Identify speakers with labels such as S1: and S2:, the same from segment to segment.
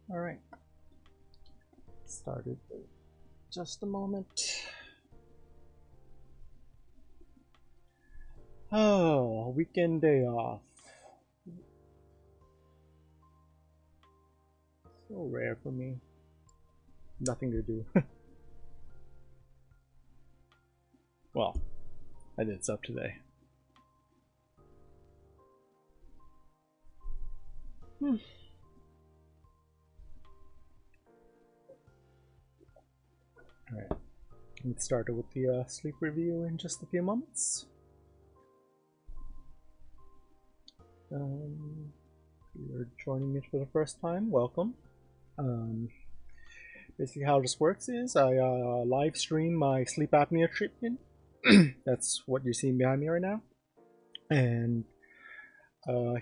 S1: All right, started. Just a moment. Oh, weekend day off. So rare for me. Nothing to do. Well, I did stuff today. Hmm. All right, let's start with the sleep review in just a few moments. If you're joining me for the first time, welcome. Um, Basically, how this works is I live stream my sleep apnea treatment. That's what you're seeing behind me right now. And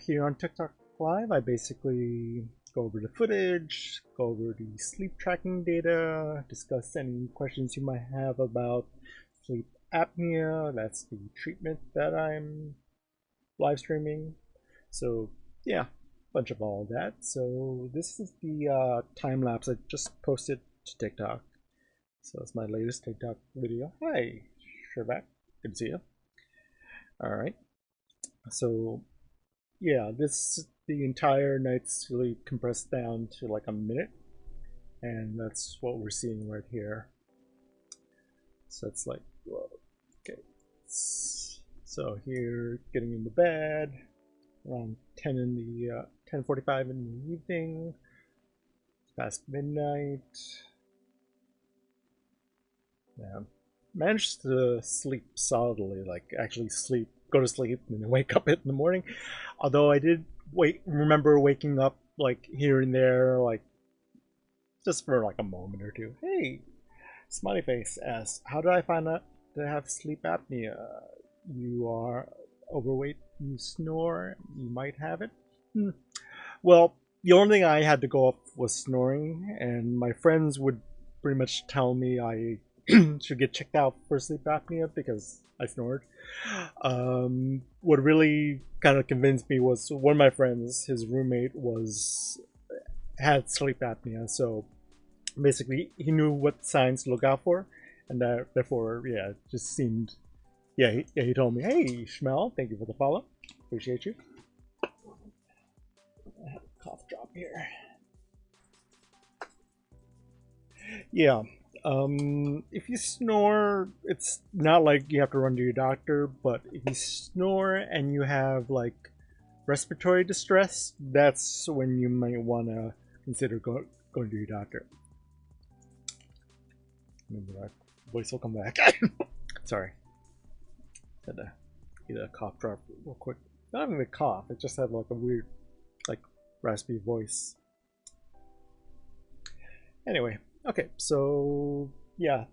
S1: here on TikTok Live, I basically go over the footage, go over the sleep tracking data, discuss any questions you might have about sleep apnea. That's the treatment that I'm live streaming. So, yeah, bunch of all that. So, this is the time lapse I just posted to TikTok. So, it's my latest TikTok video. Hi, Sherback. Good to see you. All right. So, yeah, this the entire night's really compressed down to like a minute, and that's what we're seeing right here. So it's like, whoa, okay. So here, getting into bed around 10:45 in the evening. It's past midnight. Yeah, managed to sleep solidly, like actually sleep, go to sleep, and then wake up in the morning. Although I did remember waking up like here and there, like just for like a moment or two. Hey, smiley face asks, "How did I find out to have sleep apnea? You are overweight, you snore, you might have it." Hmm. Well, the only thing I had to go off was snoring, and my friends would pretty much tell me I should get checked out for sleep apnea because I snored. What really kind of convinced me was one of my friends, his roommate, was had sleep apnea, so basically he knew what signs to look out for, and therefore, yeah, it just seemed. Yeah, he told me, "Hey, Schmel, thank you for the follow, appreciate you." I have a cough drop here. Yeah. If you snore, it's not like you have to run to your doctor, but if you snore and you have like respiratory distress, that's when you might want to consider going to your doctor. Maybe that voice will come back. Sorry. Had to get a cough drop real quick. Not even a cough, it just had like a weird, like, raspy voice. Anyway, okay, so yeah,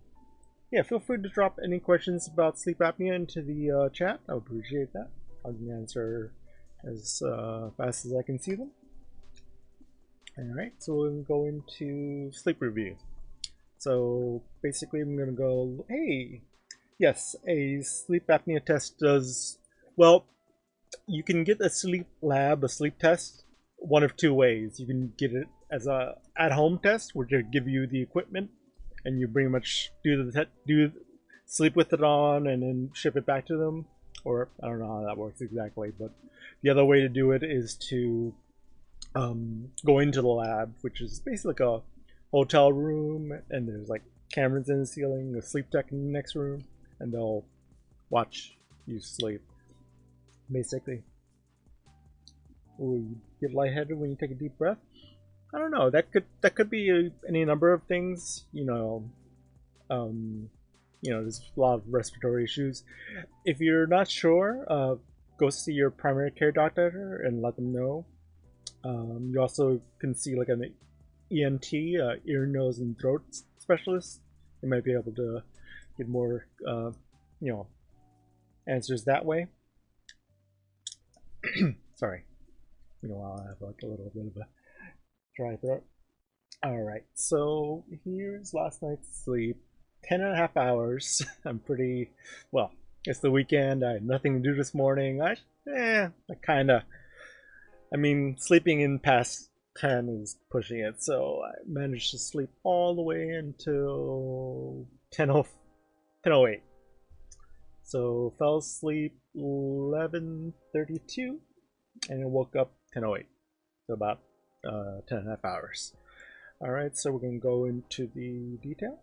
S1: feel free to drop any questions about sleep apnea into the chat. I would appreciate that. I can answer as fast as I can see them. Alright, so we'll go into sleep review. So basically, I'm going to go, hey, yes, a sleep apnea test does, well, you can get a sleep lab, a sleep test, one of two ways. You can get it as a at-home test, where they give you the equipment and you pretty much do sleep with it on and then ship it back to them. Or I don't know how that works exactly, but the other way to do it is to go into the lab, which is basically like a hotel room, and there's like cameras in the ceiling, a sleep tech in the next room, and they'll watch you sleep. Basically, will you get lightheaded when you take a deep breath? I don't know. That could be any number of things. Um, there's a lot of respiratory issues. If you're not sure, go see your primary care doctor and let them know. You also can see like an ENT, ear, nose, and throat specialist. They might be able to get more, answers that way. Sorry. Meanwhile, I have like a little bit of a dry throat. Alright, so here's last night's sleep. 10.5 hours. I'm pretty, well, it's the weekend. I had nothing to do this morning. I kinda, I mean, sleeping in past 10 is pushing it, so I managed to sleep all the way until 10:08. So fell asleep 11:32 and woke up 10:08. So about 10 and a half hours. Alright, so we're going to go into the detail.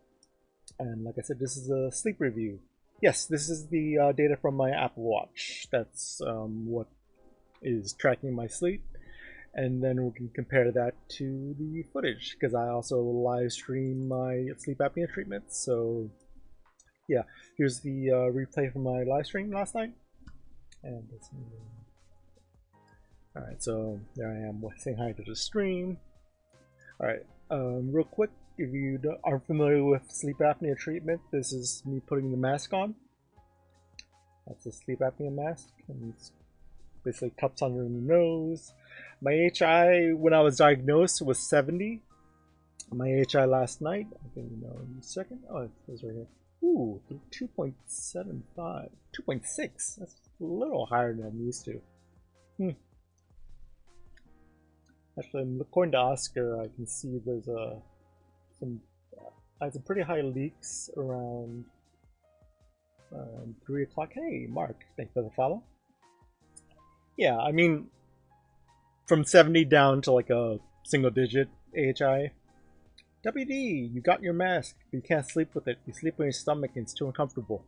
S1: And like I said, this is a sleep review. Yes, this is the data from my Apple Watch. That's what is tracking my sleep. And then we can compare that to the footage, because I also live stream my sleep apnea treatment. So yeah, here's the replay from my live stream last night. And alright, so there I am saying hi to the stream. Alright, real quick, if you aren't familiar with sleep apnea treatment, this is me putting the mask on. That's a sleep apnea mask, and it's basically cups under the nose. My HI when I was diagnosed was 70. My HI last night, I think you know in a second. Oh, it says right here. Ooh, 2.75, 2.6. That's a little higher than I'm used to. Actually, according to Oscar, I can see there's some pretty high leaks around 3 o'clock. Hey, Mark, thanks for the follow. Yeah, I mean, from 70 down to like a single digit AHI. WD, you got your mask, but you can't sleep with it. You sleep on your stomach and it's too uncomfortable.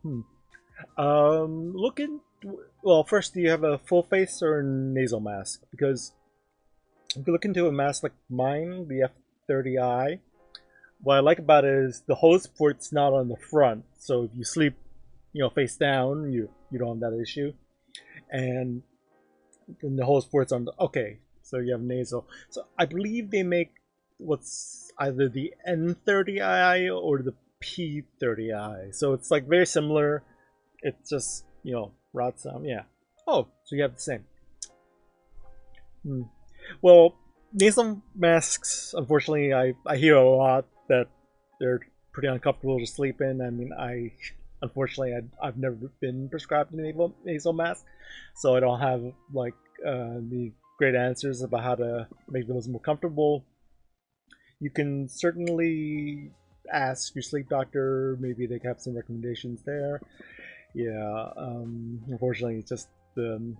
S1: Well, first, do you have a full face or a nasal mask? Because if you look into a mask like mine, the F30i, what I like about it is the hose port's not on the front. So if you sleep, face down, you don't have that issue. And then the hose port's on the, okay, so you have nasal. So I believe they make what's either the N30i or the P30i. So it's like very similar. It's just, rod sound. Yeah. Oh, so you have the same. Well, nasal masks, unfortunately, I hear a lot that they're pretty uncomfortable to sleep in. I mean, unfortunately, I've never been prescribed a nasal mask, so I don't have like the great answers about how to make those more comfortable. You can certainly ask your sleep doctor. Maybe they have some recommendations there. Yeah, unfortunately, it's just the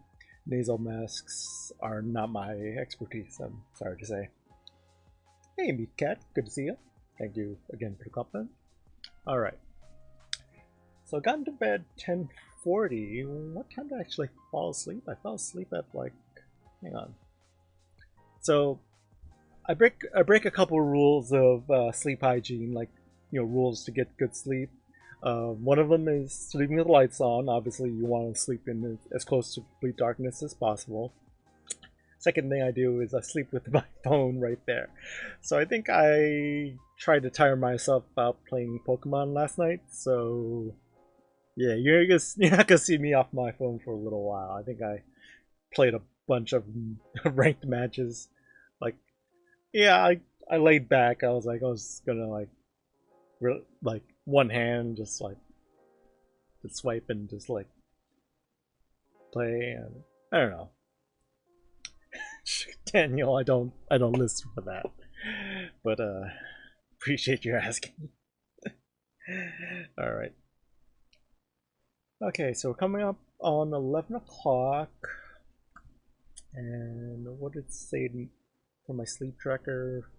S1: nasal masks are not my expertise, I'm sorry to say. Hey, Meat Cat, good to see you. Thank you again for the compliment. Alright. So I got into bed 10:40. What time did I actually fall asleep? I fell asleep at like, hang on. So I break a couple of rules of sleep hygiene, like rules to get good sleep. One of them is sleeping with the lights on. Obviously, you want to sleep in as close to complete darkness as possible. Second thing I do is I sleep with my phone right there. So I think I tried to tire myself out playing Pokemon last night. So yeah, you're not gonna see me off my phone for a little while. I think I played a bunch of ranked matches. Like, yeah, I laid back. I was gonna like one hand just like to swipe and just like play, and I don't know. Daniel, I don't listen for that, but appreciate you asking. All right. Okay, so we're coming up on 11 o'clock, and what did it say for my sleep tracker?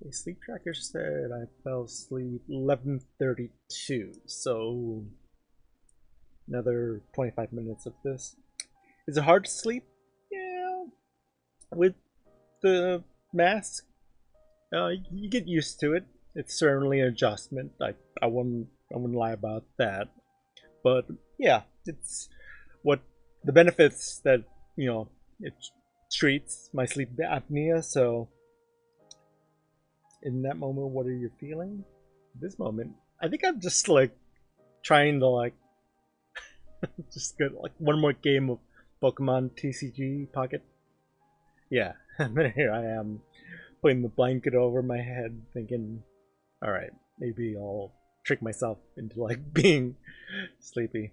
S1: The sleep tracker said I fell asleep 11:32, so another 25 minutes of this. Is it hard to sleep? Yeah, with the mask, you get used to it. It's certainly an adjustment. I wouldn't lie about that. But yeah, it's what the benefits that it treats my sleep apnea. So in that moment, what are you feeling? This moment, I think I'm just like trying to like just get like one more game of Pokemon TCG Pocket. Yeah, and then here I am putting the blanket over my head, thinking, all right, maybe I'll trick myself into like being sleepy.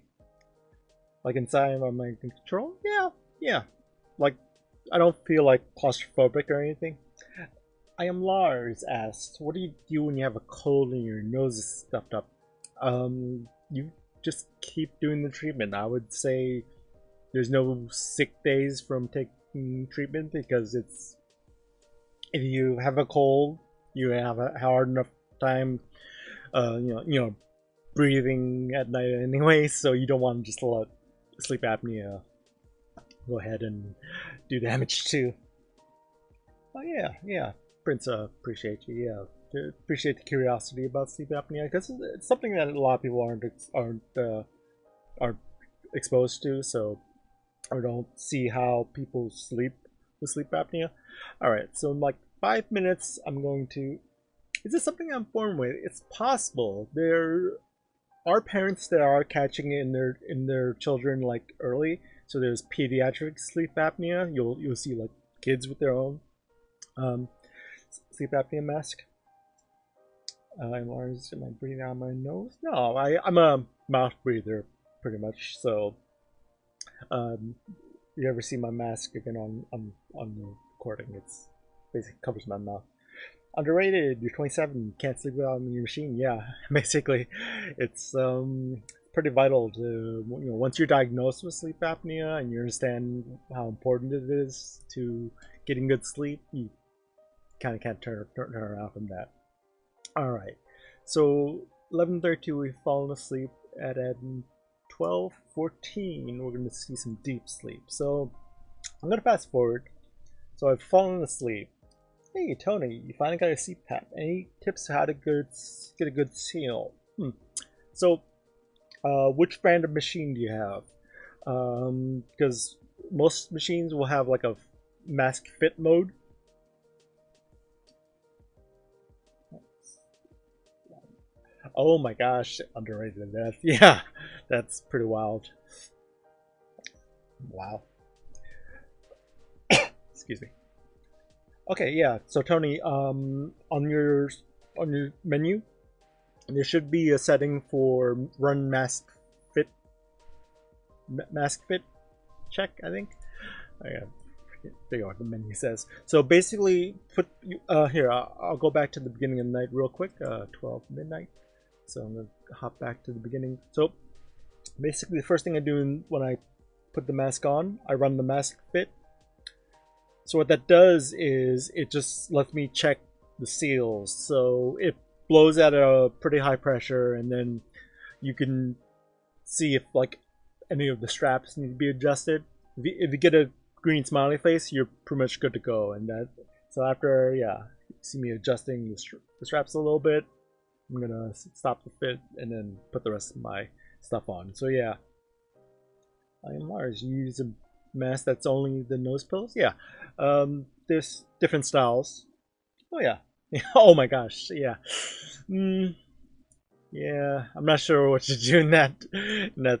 S1: Like inside I'm in control? Yeah, yeah. Like I don't feel like claustrophobic or anything. I am Lars asked, what do you do when you have a cold and your nose is stuffed up? You just keep doing the treatment. I would say there's no sick days from taking treatment because it's if you have a cold, you have a hard enough time, breathing at night anyway. So you don't want to just let sleep apnea go ahead and do damage too. Oh yeah, yeah, Prince, appreciate you. Yeah, appreciate the curiosity about sleep apnea because it's something that a lot of people aren't exposed to. So I don't see how people sleep with sleep apnea. All right, so in like 5 minutes, I'm going to. Is this something I'm born with? It's possible. There are parents that are catching it in their children like early. So there's pediatric sleep apnea. You'll see like kids with their own um, sleep apnea mask. Am I breathing out my nose? No, I'm a mouth breather pretty much. So um, you ever see my mask again on the recording? It's basically covers my mouth. Underrated. You're 27. Can't sleep without your machine. Yeah, basically, it's pretty vital to once you're diagnosed with sleep apnea and you understand how important it is to getting good sleep, you kind of can't turn around from that. All right, so 11:32 we've fallen asleep at 12:14 we're going to see some deep sleep. So I'm going to fast forward. So I've fallen asleep. Hey Tony, you finally got your CPAP. Any tips how to get a good seal? So, which brand of machine do you have? Because most machines will have like a mask fit mode. Oh my gosh, underrated that. Yeah, that's pretty wild. Wow. Excuse me. Okay, yeah. So Tony, on your menu, there should be a setting for run fit mask fit check. I think. I gotta figure out what the menu says. So basically, put here. I'll go back to the beginning of the night real quick. 12 midnight. So I'm gonna hop back to the beginning. So basically, the first thing I do when I put the mask on, I run the mask fit. So what that does is it just lets me check the seals. So it blows at a pretty high pressure, and then you can see if like any of the straps need to be adjusted. If you get a green smiley face, you're pretty much good to go. And that so after you see me adjusting the straps a little bit, I'm gonna stop the fit and then put the rest of my stuff on. So yeah, I am Lars. You use a mask that's only the nose pillows? Yeah. There's different styles. Oh yeah. Oh my gosh. Yeah. Yeah. I'm not sure what to do in that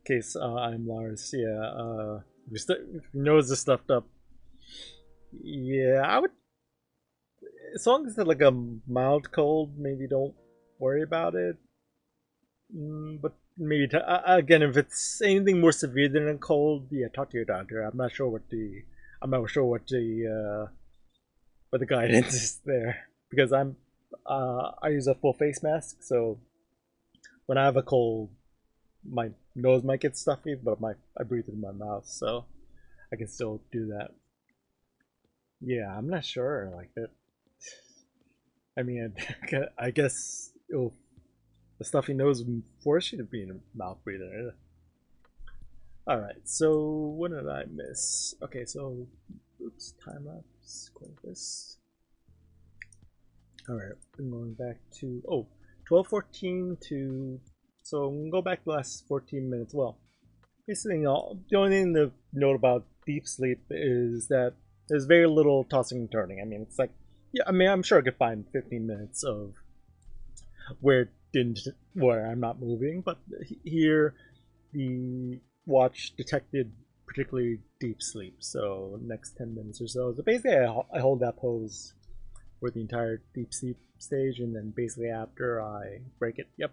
S1: case. I'm Lars. Yeah. If your nose is stuffed up. Yeah. I would. As long as it's like a mild cold, maybe don't worry about it. But maybe again, if it's anything more severe than a cold, yeah, talk to your doctor. I'm not sure what the guidance is there because I use a full face mask, so when I have a cold, my nose might get stuffy, but I breathe through my mouth, so I can still do that. Yeah, I'm not sure like that. I mean, I guess the stuffy nose would force you to be a mouth breather. All right, so what did I miss? Okay, so oops, time lapse. Click this. All right, I'm going back to 12:14 to so I'm gonna go back the last 14 minutes. Well, basically, the only thing to note about deep sleep is that there's very little tossing and turning. I mean, it's like yeah, I mean, I'm sure I could find 15 minutes of where where I'm not moving, but here the watch detected particularly deep sleep. So next 10 minutes or so. So basically, I hold that pose for the entire deep sleep stage, and then basically after I break it, yep,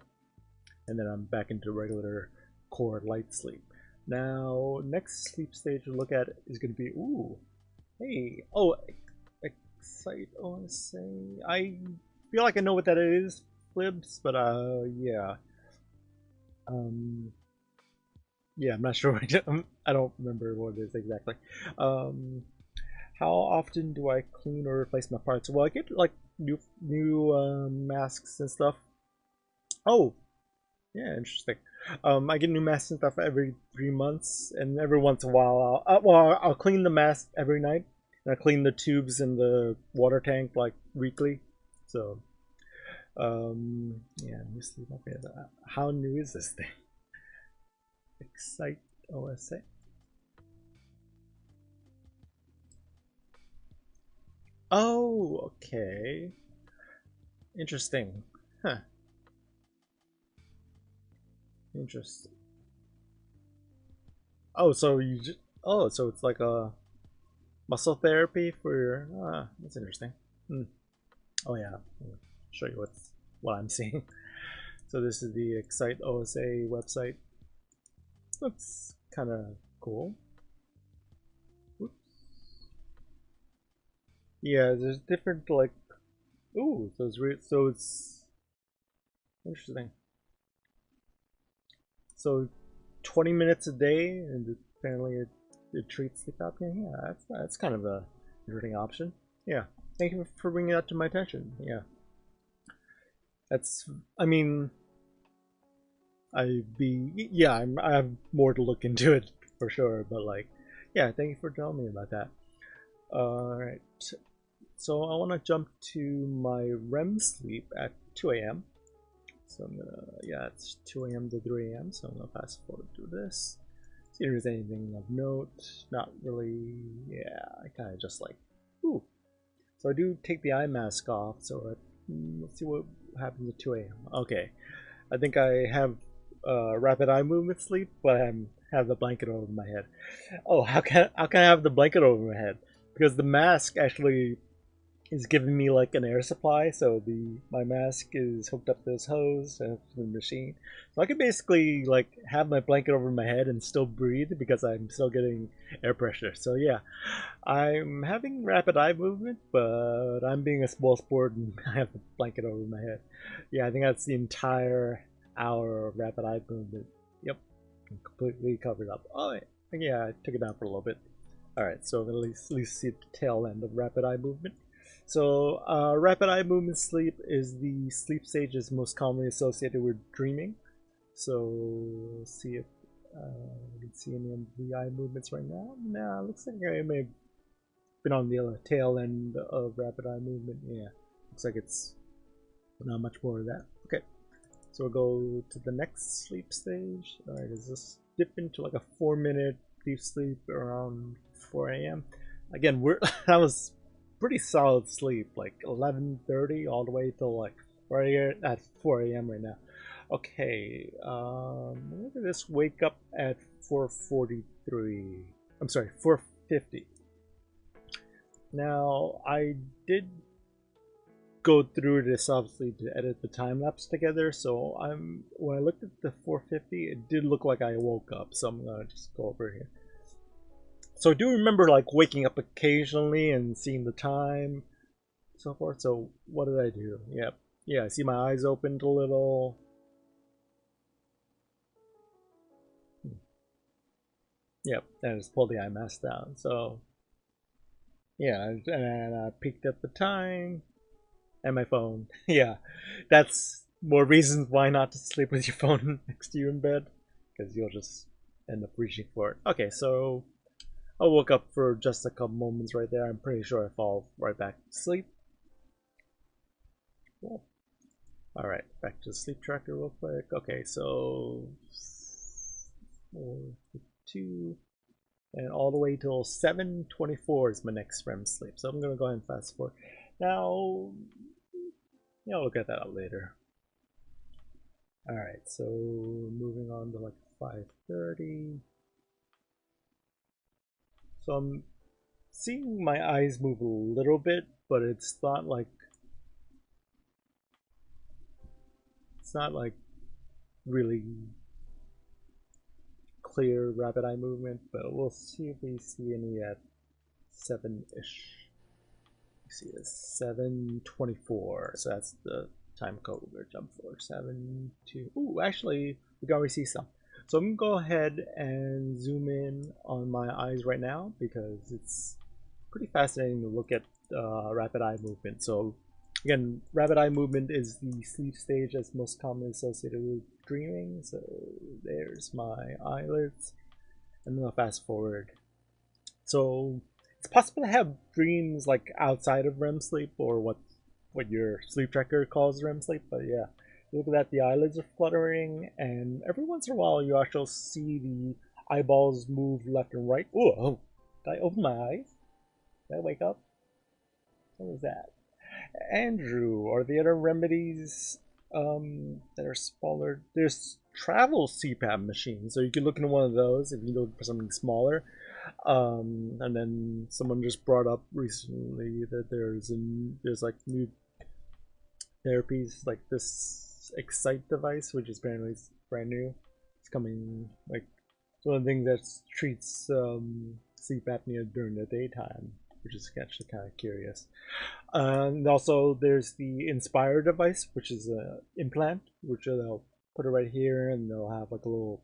S1: and then I'm back into regular core light sleep. Now, next sleep stage to look at is going to be, ooh, hey, oh, Excite OSA. I feel like I know what that is, Flibs, but yeah. Um, yeah, I'm not sure. I don't remember what it is exactly. Um, how often do I clean or replace my parts? Well, I get like new masks and stuff. Oh, yeah, interesting. I get new masks and stuff every 3 months, and every once in a while, I'll clean the mask every night, and I clean the tubes in the water tank like weekly. So, yeah, new sleep. Okay, how new is this thing? Excite OSA. Oh, okay. Interesting. Huh. Interesting. Oh, so you just so it's like a muscle therapy for your that's interesting. Hmm. Oh yeah. I'll show you what I'm seeing. So this is the Excite OSA website. Looks kind of cool. Whoops. Yeah, there's different like ooh, so it's interesting. So 20 minutes a day, and apparently it treats sleep apnea. Yeah, that's kind of a interesting option. Yeah, thank you for bringing that to my attention. Yeah, that's. I mean, I have more to look into it for sure, but like, yeah, thank you for telling me about that. All right, so I want to jump to my REM sleep at 2 a.m. So I'm gonna, yeah, it's 2 a.m. to 3 a.m. So I'm gonna fast forward through this. See if there's anything of note. Not really. Yeah, I kind of just like, ooh. So I do take the eye mask off. So let's see what happens at 2 a.m. Okay, I think I have rapid eye movement sleep, but I have the blanket over my head. Oh, how can I have the blanket over my head? Because the mask actually is giving me like an air supply, so the my mask is hooked up to this hose and to the machine, so I can basically like have my blanket over my head and still breathe because I'm still getting air pressure. So yeah, I'm having rapid eye movement, but I'm being a small sport and I have the blanket over my head. Yeah, I think that's the entire hour of rapid eye movement. Yep, I'm completely covered up. Oh yeah, I took it down for a little bit. All right, so at least see the tail end of rapid eye movement. So, rapid eye movement sleep is the sleep stages most commonly associated with dreaming. So, let's see if we can see any of the eye movements right now. Nah, looks like I may have been on the tail end of rapid eye movement. Yeah, looks like it's not much more of that. Okay, so we'll go to the next sleep stage. All right, is this dip into like a 4-minute deep sleep around 4 a.m.? Again, that was pretty solid sleep, like 11:30 all the way till like right here at 4 a.m. right now. Okay, look at this. Wake up at 4:43. I'm sorry, 4:50. Now I did go through this obviously to edit the time lapse together. So when I looked at the 4:50, it did look like I woke up. So I'm gonna just go over here. So I do remember like waking up occasionally and seeing the time, so forth. So what did I do? Yep, yeah. I see my eyes opened a little. Yep, and I just pulled the eye mask down. So yeah, and I picked up the time and my phone. Yeah, that's more reasons why not to sleep with your phone next to you in bed, because you'll just end up reaching for it. Okay, so I woke up for just a couple moments right there. I'm pretty sure I fall right back to sleep. Cool. All right, back to the sleep tracker real quick. Okay, so 4:52, and all the way till 7:24 is my next REM sleep. So I'm gonna go ahead and fast forward. Now, yeah, I'll look at that up later. All right, so moving on to like 5:30. So I'm seeing my eyes move a little bit, but it's not like really clear rapid eye movement, but we'll see if we see any at 7-ish. You see this 7:24, so that's the time code we're gonna jump for. 7 2. Ooh, actually, we can already see some. So I'm gonna go ahead and zoom in on my eyes right now because it's pretty fascinating to look at rapid eye movement. So again, rapid eye movement is the sleep stage that's most commonly associated with dreaming. So there's my eyelids, and then I'll fast forward. So it's possible to have dreams like outside of REM sleep, or what your sleep tracker calls REM sleep. But yeah, look at that, the eyelids are fluttering, and every once in a while you actually see the eyeballs move left and right. Ooh, oh, did I open my eyes? Did I wake up? What was that? Andrew, are the other remedies that are smaller? There's travel CPAP machines, so you can look into one of those if you look for something smaller. And then someone just brought up recently that there's like new therapies like this Excite device, which is apparently brand new. It's coming, like, it's one of the things that treats sleep apnea during the daytime, which is actually kind of curious. And also there's the Inspire device, which is an implant, which they'll put it right here, and they'll have like a little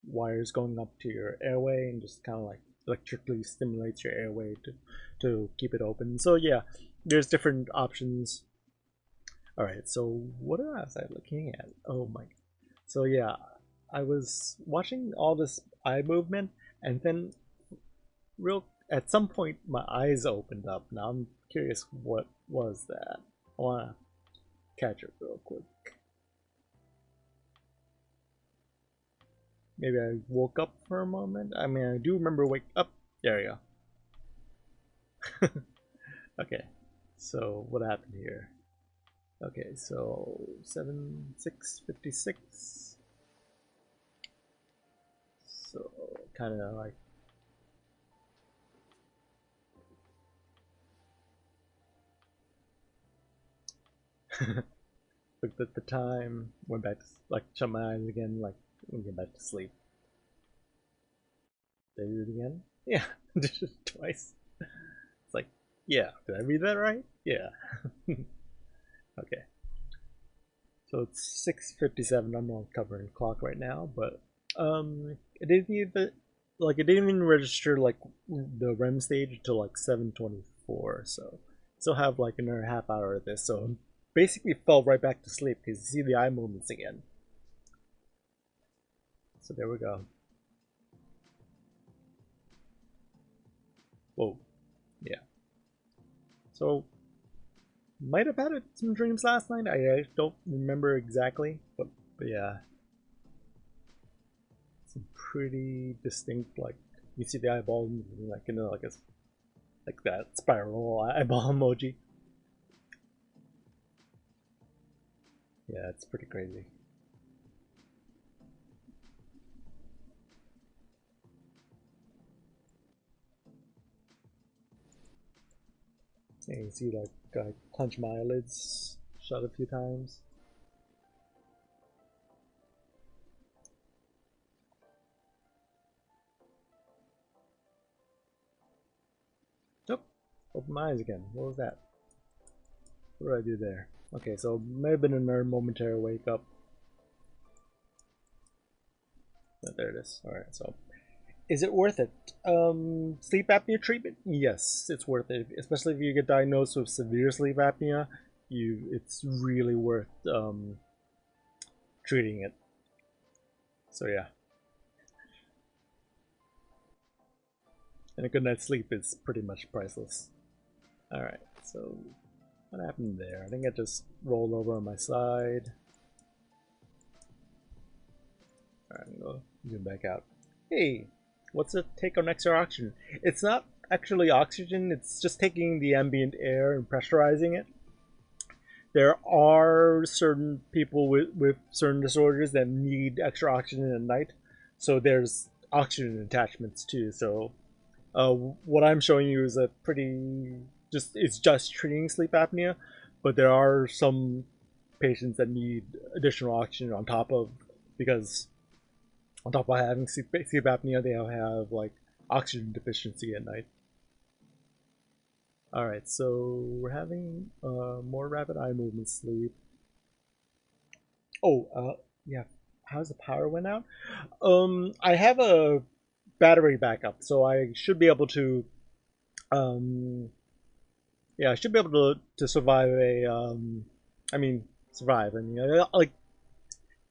S1: wires going up to your airway and just kind of like electrically stimulates your airway to keep it open. So yeah, there's different options. All right, so what was I looking at? Oh my, so yeah, I was watching all this eye movement, and then at some point my eyes opened up. Now I'm curious, what was that? I want to catch it real quick. Maybe I woke up for a moment. I mean, I do remember wake up. There we go. Okay, so what happened here? Okay, so 6:56. So kind of like looked at the time, went back to like shut my eyes again, like get back to sleep. Did I do it again? Yeah, did it twice. It's like, yeah, did I read that right? Yeah. Okay. So it's 6:57. I'm not covering clock right now, but it didn't even register like the REM stage until like 7:24. So still have like another half hour of this. So basically fell right back to sleep because you see the eye movements again. So there we go. Whoa. Yeah. So might have had some dreams last night. I don't remember exactly, but yeah. Some pretty distinct, like you see the eyeball moving like like that spiral eyeball emoji. Yeah, it's pretty crazy. And you can see like I clench my eyelids shut a few times. Nope. Open my eyes again. What was that? What did I do there? Okay, so may have been another momentary wake up. But there it is. Alright, so is it worth it? Sleep apnea treatment? Yes, it's worth it. Especially if you get diagnosed with severe sleep apnea, it's really worth treating it. So yeah. And a good night's sleep is pretty much priceless. Alright, so what happened there? I think I just rolled over on my side. Alright, I'm gonna zoom back out. Hey, what's it take on extra oxygen? It's not actually oxygen, it's just taking the ambient air and pressurizing it. There are certain people with certain disorders that need extra oxygen at night, so there's oxygen attachments too. So what I'm showing you is a pretty it's just treating sleep apnea, but there are some patients that need additional oxygen on top of, because on top of having sleep apnea, they have like oxygen deficiency at night. All right, so we're having more rapid eye movement sleep. Oh, yeah. How's the power went out? I have a battery backup, so I should be able to. Yeah, I should be able to survive a. I mean, survive. I mean, like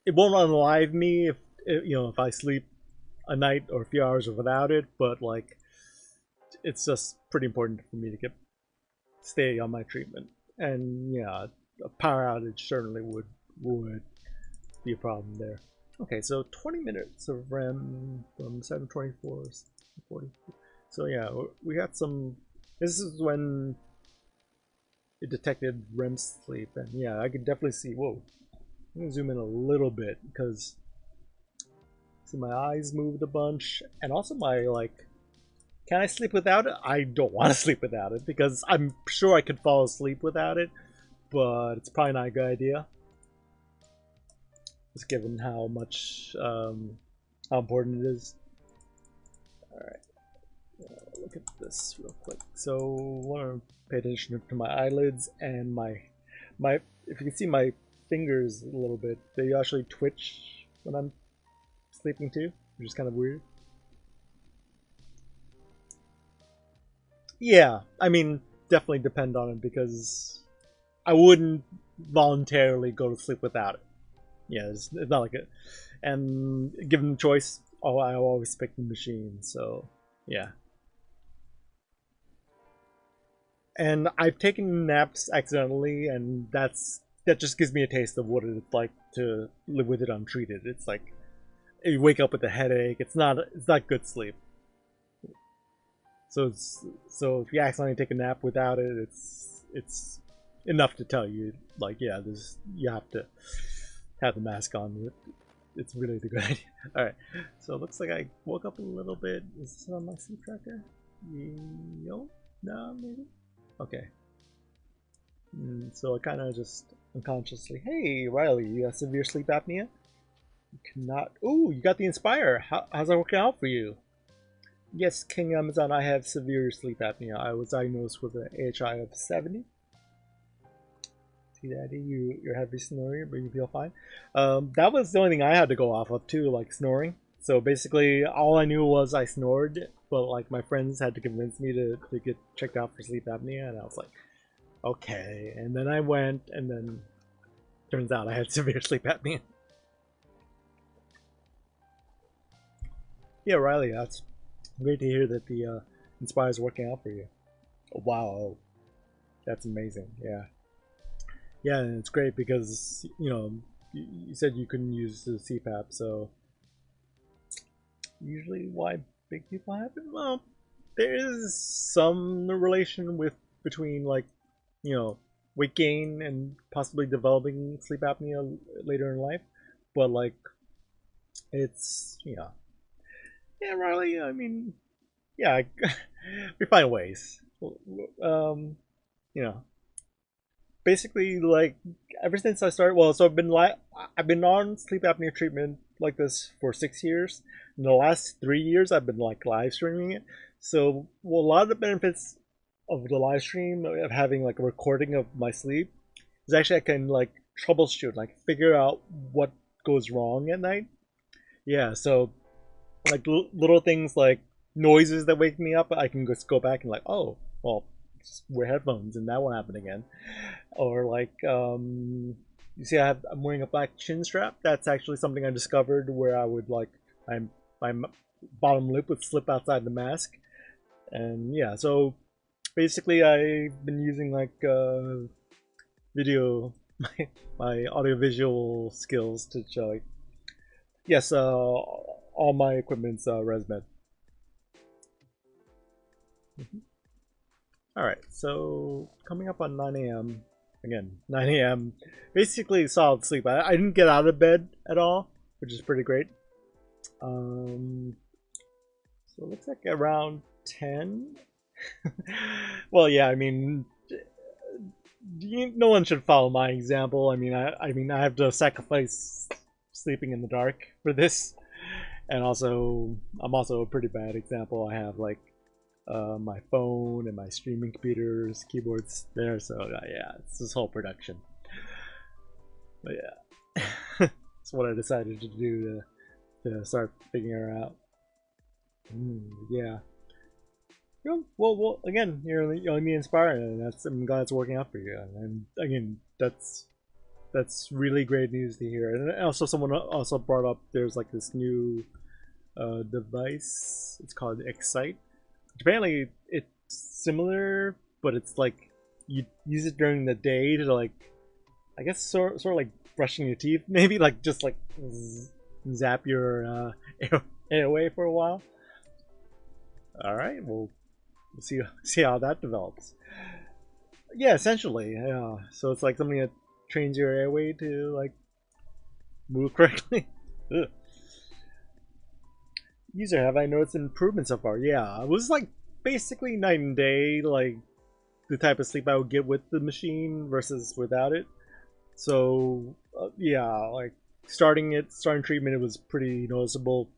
S1: it won't unalive me if I sleep a night or a few hours without it, but like it's just pretty important for me to stay on my treatment. And yeah, a power outage certainly would be a problem there. Okay, so 20 minutes of REM from 7:24 to 40. So yeah, we got some. This is when it detected REM sleep, and yeah, I could definitely see. Whoa, I'm gonna zoom in a little bit because see my eyes moved a bunch, and also my like. Can I sleep without it? I don't want to sleep without it because I'm sure I could fall asleep without it, but it's probably not a good idea. Just given how much, how important it is. Alright, look at this real quick. So, I want to pay attention to my eyelids and my, if you can see my fingers a little bit, they actually twitch when I'm sleeping too, which is kind of weird. Yeah, I mean, definitely depend on it because I wouldn't voluntarily go to sleep without it. Yeah, it's not like it. And given the choice, I always pick the machine. So yeah. And I've taken naps accidentally, and that just gives me a taste of what it's like to live with it untreated. It's like you wake up with a headache. It's not good sleep. So if you accidentally take a nap without it, it's enough to tell you like yeah, you have to have the mask on. It's really the good idea. All right, so it looks like I woke up a little bit. Is this on my sleep tracker? No, maybe. Okay. So I kind of just unconsciously, hey Riley, you have severe sleep apnea? You cannot. Oh, you got the Inspire. How's that working out for you? Yes, King Amazon, I have severe sleep apnea. I was diagnosed with an AHI of 70. See, Daddy, you're heavy snoring, but you feel fine. That was the only thing I had to go off of too, like snoring. So basically, all I knew was I snored, but like my friends had to convince me to get checked out for sleep apnea, and I was like, okay. And then I went, and then turns out I had severe sleep apnea. Yeah, Riley, that's great to hear that the Inspire is working out for you. Wow, that's amazing. Yeah, yeah, and it's great because you said you couldn't use the CPAP, so usually why big people have it? Well, there is some relation between like weight gain and possibly developing sleep apnea later in life, but like it's yeah, Riley. I mean, yeah, we find ways. You know, basically, like ever since I started. Well, so I've been on sleep apnea treatment like this for 6 years. In the last 3 years, I've been like live streaming it. So, well, a lot of the benefits of the live stream of having like a recording of my sleep is actually I can like troubleshoot, like figure out what goes wrong at night. Yeah, so like little things like noises that wake me up, I can just go back and like, oh, well, just wear headphones and that won't happen again. Or like, you see, I'm wearing a black chin strap. That's actually something I discovered where I would like, my bottom lip would slip outside the mask, and yeah, so basically I've been using like video, my audio visual skills to show like, yes, all my equipment's ResMed. All right, so coming up on 9 a.m. Again, 9 a.m. Basically solid sleep. I didn't get out of bed at all, which is pretty great. So it looks like around 10. Well, yeah, I mean, no one should follow my example. I have to sacrifice sleeping in the dark for this, and also I'm also a pretty bad example. I have like my phone and my streaming computers, keyboards there, so yeah, it's this whole production. But yeah, that's what I decided to do to start figuring out. Yeah. Well, again, you're me inspired, and I'm glad it's working out for you. And again, that's really great news to hear. And also, someone also brought up there's like this new device. It's called Excite. Apparently, it's similar, but it's like you use it during the day to like, I guess sort of like brushing your teeth, maybe like just like zap your airway for a while. All right, well, we'll see how that develops. Yeah, essentially, yeah. So it's like something that trains your airway to like move correctly. User, have I noticed an improvement so far? Yeah, it was like basically night and day, like the type of sleep I would get with the machine versus without it. So yeah, like starting treatment, it was pretty noticeable.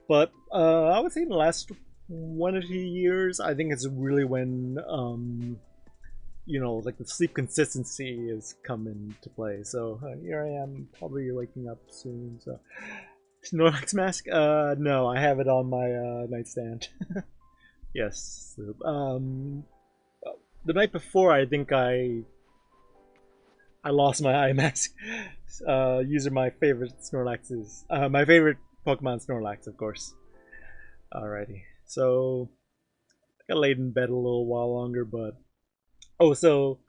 S1: But I would say in the last 1 or 2 years, I think it's really when like the sleep consistency has come into play. So here I am, probably waking up soon. So Snorlax mask? No, I have it on my nightstand. Yes. The night before, I think I lost my eye mask. User, my favorite Snorlaxes. My favorite Pokemon Snorlax, of course. Alrighty. So I got laid in bed a little while longer, but oh, so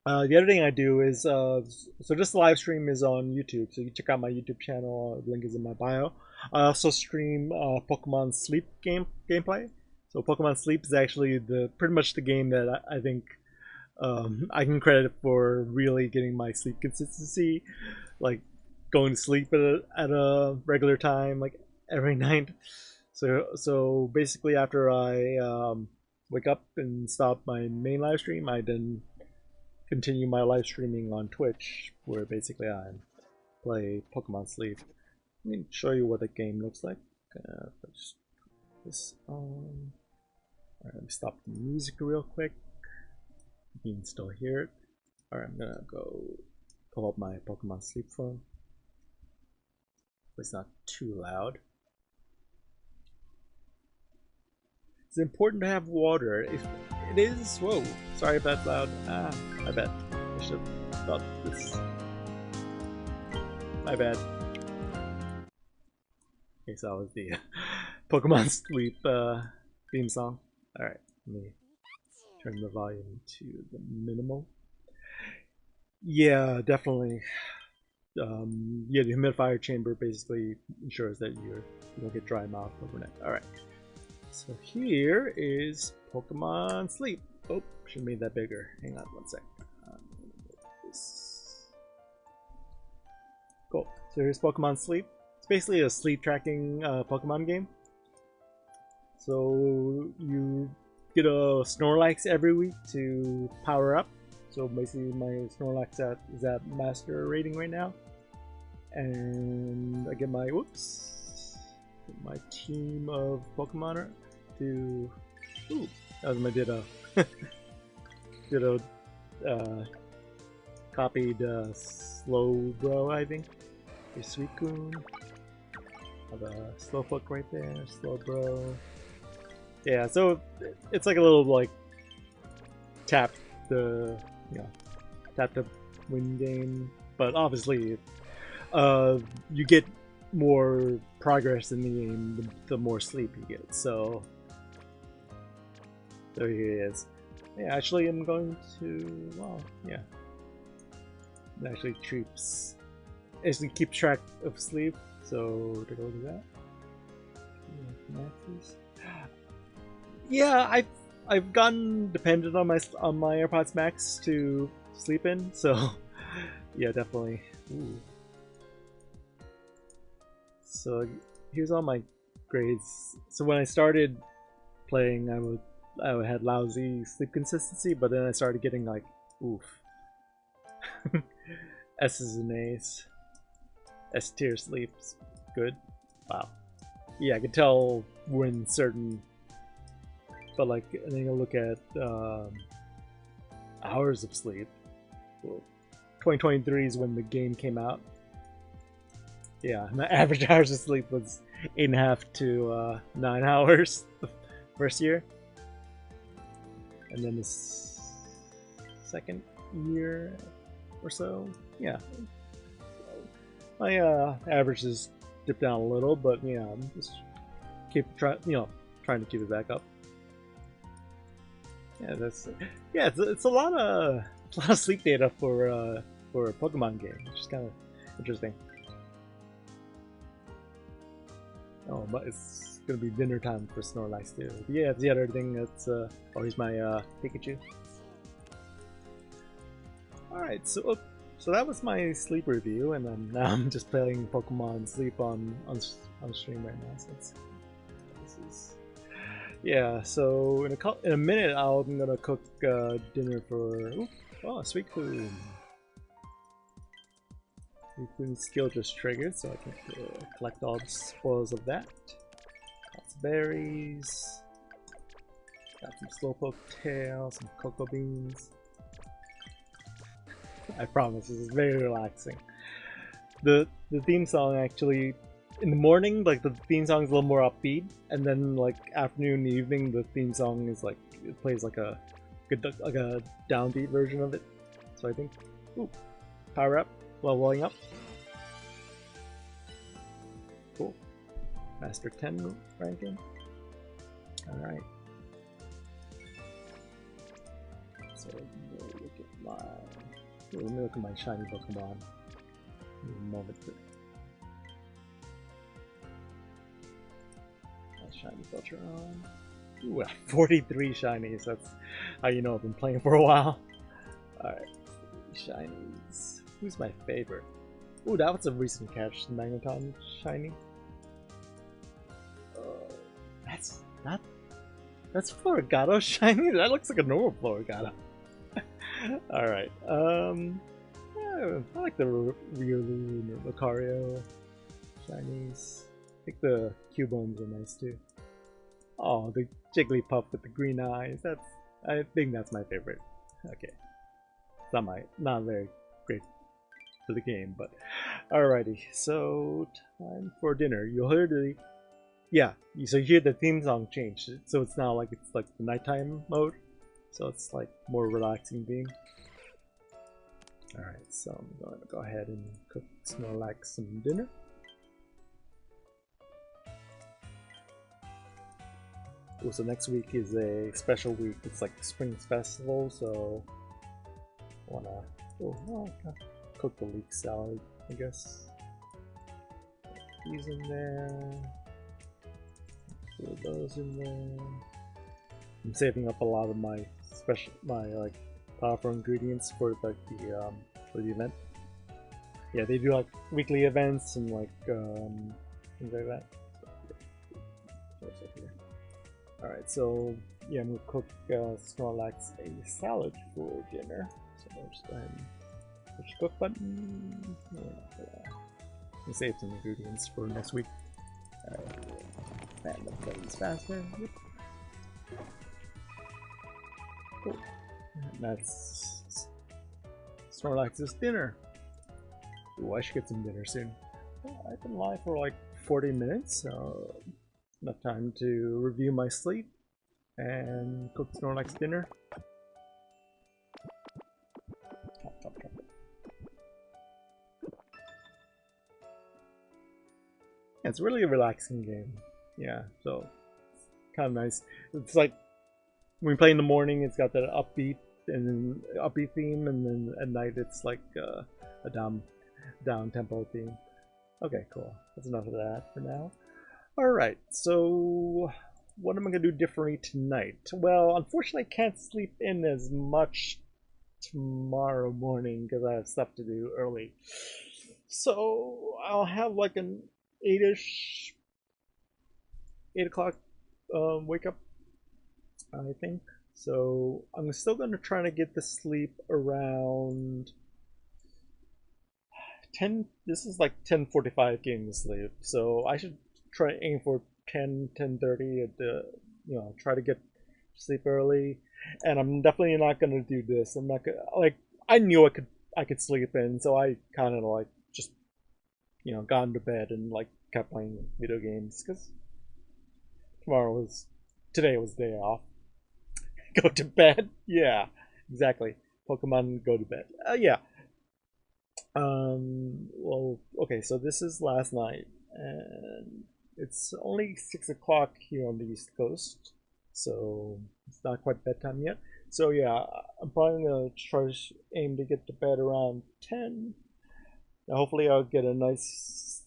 S1: the other thing I do is so this live stream is on YouTube, so you can check out my YouTube channel. The link is in my bio. I also stream Pokemon Sleep gameplay. So Pokemon Sleep is actually the pretty much the game that I think I can credit for really getting my sleep consistency, like going to sleep at a regular time, like every night. So basically, after I wake up and stop my main live stream, I then continue my live streaming on Twitch, where basically I play Pokemon Sleep. Let me show you what the game looks like. Just this on. Alright, let me stop the music real quick. You can still hear it. Alright, I'm gonna go pull up my Pokemon Sleep phone. It's not too loud. It's important to have water. If it is, whoa, sorry if that's loud. I bet I should have thought this. My bad. Okay, so that was the Pokemon Sleep theme song. Alright, let me turn the volume to the minimal. Yeah, definitely. Yeah, the humidifier chamber basically ensures that you don't get dry mouth overnight. Alright. So here is Pokemon Sleep. Oh, should have made that bigger. Hang on one sec. Cool. So here's Pokemon Sleep. It's basically a sleep tracking Pokemon game. So you get a Snorlax every week to power up. So basically my Snorlax is at master rating right now. And I get my my team of Pokemon to that was my Ditto. Ditto copied Slowbro, I think. Your Suicune. Have a Slowpoke right there, Slowbro. Yeah, so it's like a little like tap the win game, but obviously you get more progress in the game the more sleep you get. So there he is. Yeah, actually I'm going to, well, yeah. It actually keeps track of sleep, so take a look at that. Yeah, I've gotten dependent on my AirPods Max to sleep in, so yeah, definitely. Ooh. So here's all my grades. So when I started playing, I had lousy sleep consistency, but then I started getting like, oof, S's and A's. S tier sleeps good. Wow. Yeah, I can tell when certain, but like, and then you look at hours of sleep. Well, 2023 is when the game came out. Yeah, my average hours of sleep was 8.5 to 9 hours the first year, and then this second year or so, yeah, my averages dipped down a little, but yeah, I'm just trying to keep it back up. Yeah, it's a lot of sleep data for a Pokemon game, which is kind of interesting. Oh, but it's gonna be dinner time for Snorlax too. Yeah, it's the other thing that's oh, here's my Pikachu. Alright, so that was my sleep review, and then now I'm just playing Pokemon Sleep on stream right now. So this is, yeah. So in a minute, I'm gonna cook dinner for Sweet Food. Sweet Food skill just triggered, so I can collect all the spoils of that. Lots of berries. Got some Slowpoke tail, some cocoa beans. I promise, this is very relaxing. The theme song actually, in the morning, like the theme song is a little more upbeat, and then like afternoon, evening, the theme song is like it plays like a downbeat version of it. So I think, ooh, power up, leveling up. Cool. Master 10 ranking. All right. So look at my. Let me look at my shiny Pokemon. A moment. Shiny filter on. Ooh, 43 shinies. That's how you know I've been playing for a while. Alright. Shinies. Who's my favorite? Ooh, that was a recent catch. The Magneton shiny. That's Florigato shiny? That looks like a normal Florigato. Alright, yeah, I like the Riolu and the Lucario shinies. I think the Cubones are nice too. Oh, the Jigglypuff with the green eyes. I think that's my favorite. Okay. It's not very great for the game, but alrighty. So time for dinner. You'll hear so you hear the theme song change. So it's now like the nighttime mode. So it's like more relaxing theme. Alright, so I'm going to go ahead and cook Snorlax some dinner. Oh, so next week is a special week. It's like Spring's Festival, so I wanna cook the leek salad, I guess. Put these in there. Put those in there. I'm saving up a lot of my like powerful ingredients for like the event. Yeah, they do like weekly events and like things like that. Alright, so yeah, I'm gonna cook Snorlax a salad for dinner. So I'll just go ahead and push the cook button. Yeah, save some ingredients for next week. Alright, and the buttons faster. Yep. Cool. And that's Snorlax's dinner. Ooh, I should get some dinner soon. I've been live for like 40 minutes, so enough time to review my sleep and cook Snorlax dinner. Chop. Yeah, it's really a relaxing game. Yeah, so it's kind of nice. It's like when we play in the morning, it's got that upbeat theme, and then at night it's like a down tempo theme. Okay, cool. That's enough of that for now. Alright, so what am I going to do differently tonight? Well, unfortunately I can't sleep in as much tomorrow morning because I have stuff to do early. So I'll have like an 8 o'clock wake up I think. So I'm still going to try to get to sleep around 10. This is like 10:45 getting to sleep. So I should try aim for 10:30 at the, try to get to sleep early. And I'm definitely not going to do this. I'm not going to, like, I knew I could sleep in, so I kind of like just, got into bed and like kept playing video games because tomorrow was, today was day off. Go to bed. Yeah, exactly. Pokemon go to bed. Yeah. Well, okay. So this is last night, and it's only 6 o'clock here on the East Coast, so it's not quite bedtime yet. So yeah, I'm probably gonna try to aim to get to bed around 10. Now, hopefully, I'll get a nice.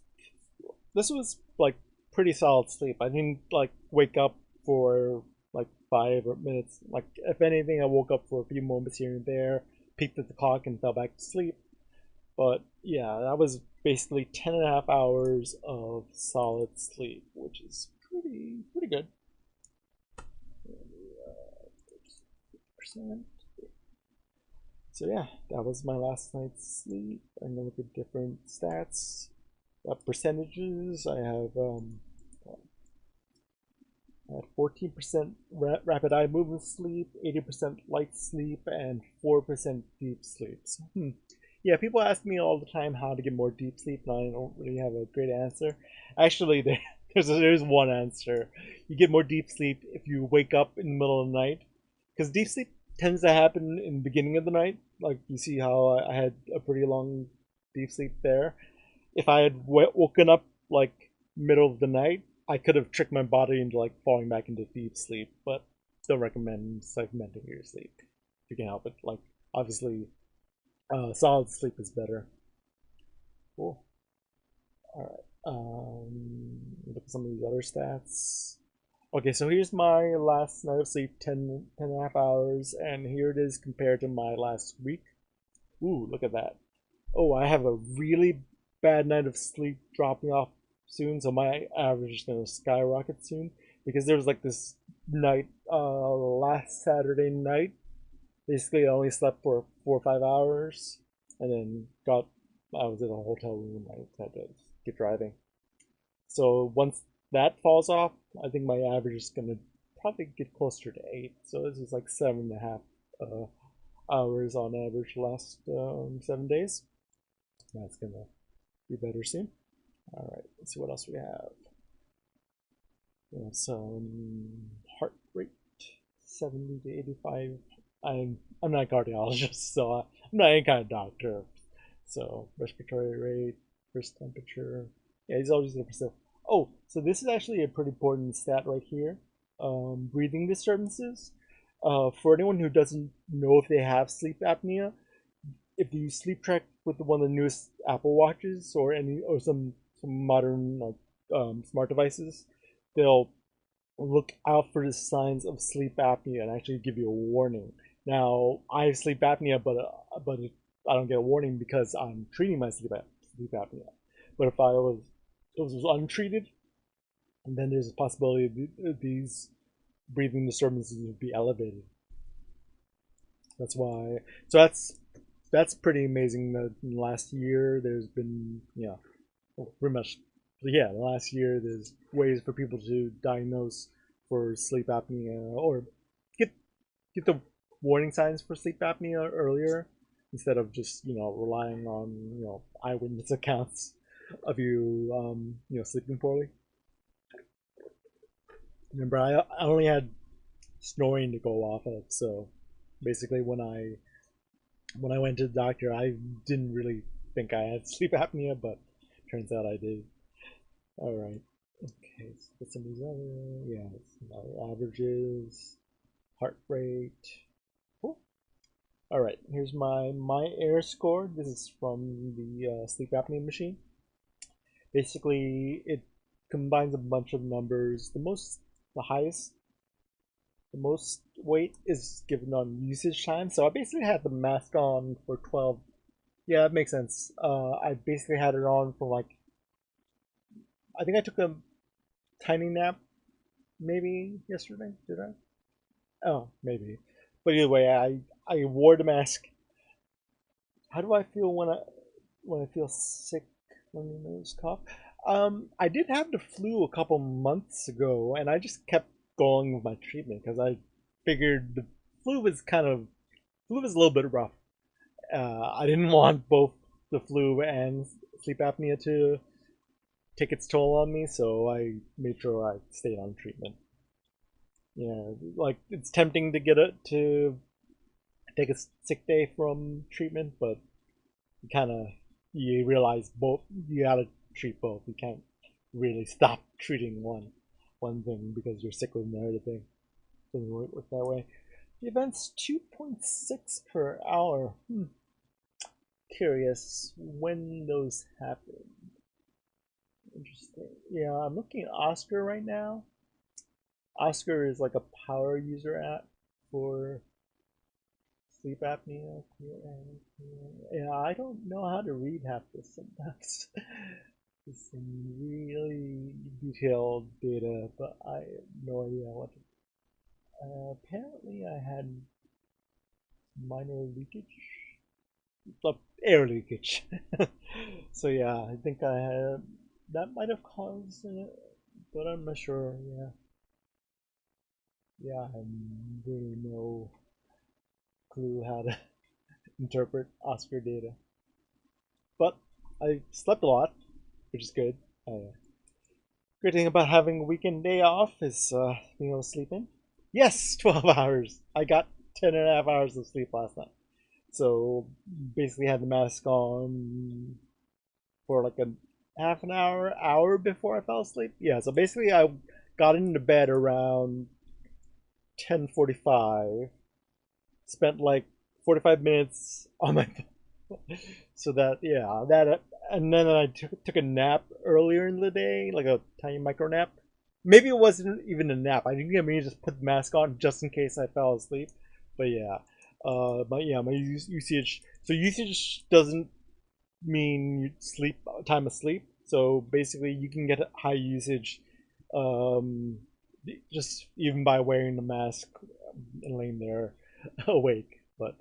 S1: This was like pretty solid sleep. I didn't like wake up for like 5 minutes. Like if anything, I woke up for a few moments here and there, peeked at the clock, and fell back to sleep. But yeah, that was basically 10.5 hours of solid sleep, which is pretty good. Percent. So yeah, that was my last night's sleep. I'm gonna look at different stats, percentages. I had 14% rapid eye movement sleep, 80% light sleep, and 4% deep sleep. So, yeah, people ask me all the time how to get more deep sleep, and I don't really have a great answer. Actually, there's one answer. You get more deep sleep if you wake up in the middle of the night, because deep sleep tends to happen in the beginning of the night. Like you see how I had a pretty long deep sleep there. If I had woken up like middle of the night, I could have tricked my body into like falling back into deep sleep. But don't recommend segmenting your sleep if you can help it. Like obviously, solid sleep is better. Cool. All right. Look at some of these other stats. Okay, so here's my last night of sleep, 10.5 hours, and here it is compared to my last week. Ooh, look at that. Oh, I have a really bad night of sleep dropping off soon, so my average is gonna skyrocket soon. Because there was like this night, last Saturday night. Basically, I only slept for 4 or 5 hours, and then I was in a hotel room. I had to get driving. So once that falls off, I think my average is gonna probably get closer to 8. So this is like 7.5 uh, hours on average last 7 days. That's gonna be better soon. All right, let's see what else we have. Some heart rate, 70 to 85. I'm not a cardiologist, so I'm not any kind of doctor. So respiratory rate, first temperature. Yeah, he's always looking for stuff. Oh, so this is actually a pretty important stat right here. Breathing disturbances. For anyone who doesn't know if they have sleep apnea, if you sleep track with one of the newest Apple watches or some modern like smart devices, they'll look out for the signs of sleep apnea and actually give you a warning. Now I have sleep apnea, but I don't get a warning because I'm treating my sleep apnea. But if it was untreated, then there's a possibility these breathing disturbances would be elevated. That's why. So that's pretty amazing. That in the last year, there's been pretty much the last year there's ways for people to diagnose for sleep apnea or get get the warning signs for sleep apnea earlier instead of just relying on eyewitness accounts of you sleeping poorly. Remember, I only had snoring to go off of, so basically when I went to the doctor, I didn't really think I had sleep apnea, but turns out I did. All right. Okay, let's get some of these other, yeah, some other averages, heart rate. Cool. All right, here's my air score. This is from the sleep apnea machine. Basically, it combines a bunch of numbers. The highest, the most weight is given on usage time. So I basically had the mask on for 12. Yeah, that makes sense. I basically had it on for like, I think I took a tiny nap maybe yesterday. Did I? Oh, maybe. But either way, I wore the mask. How do I feel when I feel sick, runny nose, cough? I did have the flu a couple months ago, and I just kept going with my treatment because I figured the flu was kind of flu was a little bit rough. I didn't want both the flu and sleep apnea to take its toll on me, so I made sure I stayed on treatment. Yeah, like it's tempting to get it to take a sick day from treatment, but you kind of you realize both you gotta treat both. You can't really stop treating one thing because you're sick with another thing. Doesn't work that way. The event's 2.6 per hour. Curious when those happen. Interesting. Yeah, I'm looking at Oscar right now. Oscar is like a power user app for sleep apnea. Yeah, I don't know how to read half this sometimes. There's some really detailed data, but I have no idea what. Apparently, I had minor leakage, air leakage. So yeah, I think I had that might have caused it, but I'm not sure. Yeah, yeah, I have really no clue how to interpret Oscar data. But I slept a lot, which is good. Great thing about having a weekend day off is being able to sleep in. Yes, 12 hours. I got 10 and a half hours of sleep last night. So basically had the mask on for like a half an hour before I fell asleep. Yeah, so basically I got into bed around 10:45, spent like 45 minutes on my phone. So that yeah, that and then I took a nap earlier in the day, like a tiny micro nap. Maybe it wasn't even a nap. I think I mean just put the mask on just in case I fell asleep. But yeah, my usage. So usage doesn't mean sleep time of sleep. So basically, you can get high usage, um, just even by wearing the mask and laying there awake. But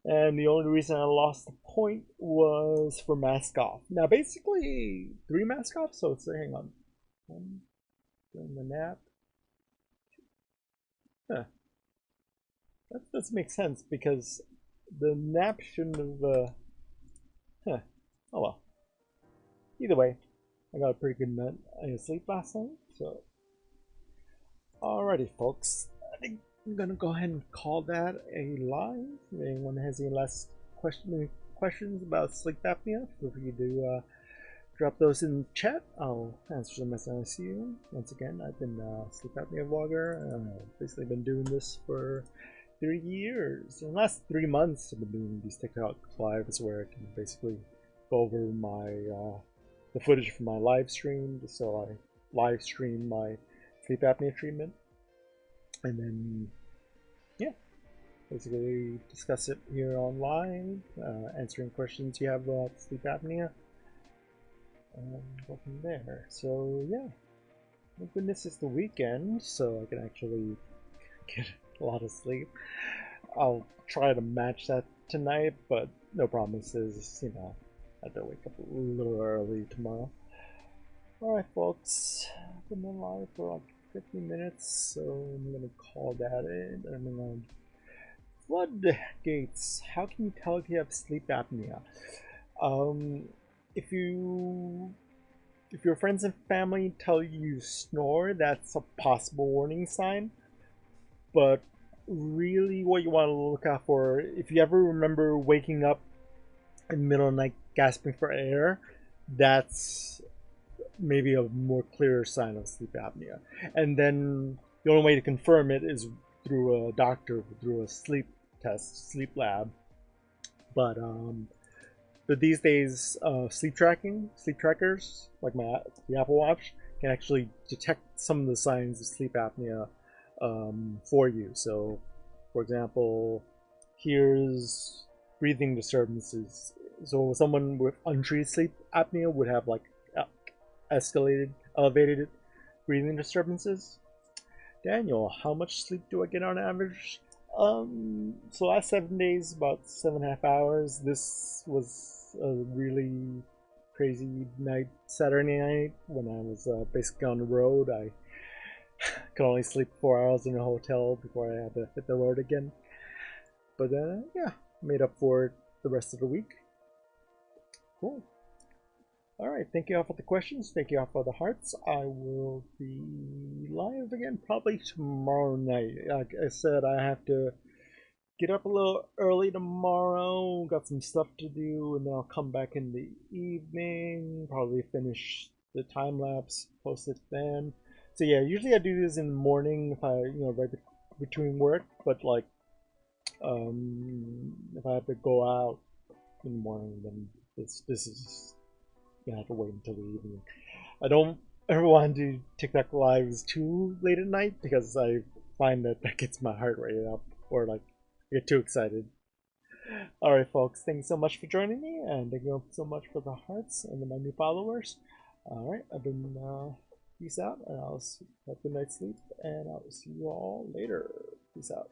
S1: and the only reason I lost the point was for mask off. Now, basically, three mask off. So it's hang on, one during the nap. Huh, that does make sense because the nap shouldn't have. Huh. Oh well. Either way, I got a pretty good night of sleep last night. So, alrighty, folks. I think I'm gonna go ahead and call that a live. If anyone has any last questions about sleep apnea, feel free to drop those in the chat. I'll answer them as I see you. Once again, I've been a sleep apnea vlogger. Basically, been doing this for 3 years. In the last 3 months, I've been doing these TikTok lives where I can basically go over my the footage from my live stream, just so I live stream my sleep apnea treatment, and then yeah, basically discuss it here online, answering questions you have about sleep apnea, and go from there. So yeah, thank goodness it's the weekend, so I can actually get a lot of sleep. I'll try to match that tonight, but no promises. I have to wake up a little early tomorrow. Alright, folks. I've been live for like 50 minutes, so I'm gonna call that in. I'm gonna floodgates. How can you tell if you have sleep apnea? Um, if you if your friends and family tell you snore, that's a possible warning sign. But really, what you want to look out for, if you ever remember waking up in the middle of the night gasping for air, that's maybe a more clearer sign of sleep apnea. And then the only way to confirm it is through a doctor, through a sleep test, sleep lab. But these days, sleep trackers like the Apple Watch can actually detect some of the signs of sleep apnea for you. So, for example, here's breathing disturbances. So someone with untreated sleep apnea would have like elevated breathing disturbances. Daniel, how much sleep do I get on average? So last 7 days, about 7.5 hours. This was a really crazy night, Saturday night, when I was basically on the road. I could only sleep 4 hours in a hotel before I had to hit the road again. But yeah, made up for it the rest of the week. Cool. All right, thank you all for the questions. Thank you all for the hearts. I will be live again probably tomorrow night. Like I said, I have to get up a little early tomorrow. Got some stuff to do, and then I'll come back in the evening. Probably finish the time lapse, post it then. So yeah, usually I do this in the morning if I, right between work. But like, if I have to go out in the morning, then this is gonna have to wait until the evening. I don't ever want to do TikTok lives too late at night because I find that gets my heart rate up or like I get too excited. Alright folks, thanks so much for joining me and thank you so much for the hearts and my new followers. Alright, I've been peace out and I'll have a good night's sleep and I'll see you all later. Peace out.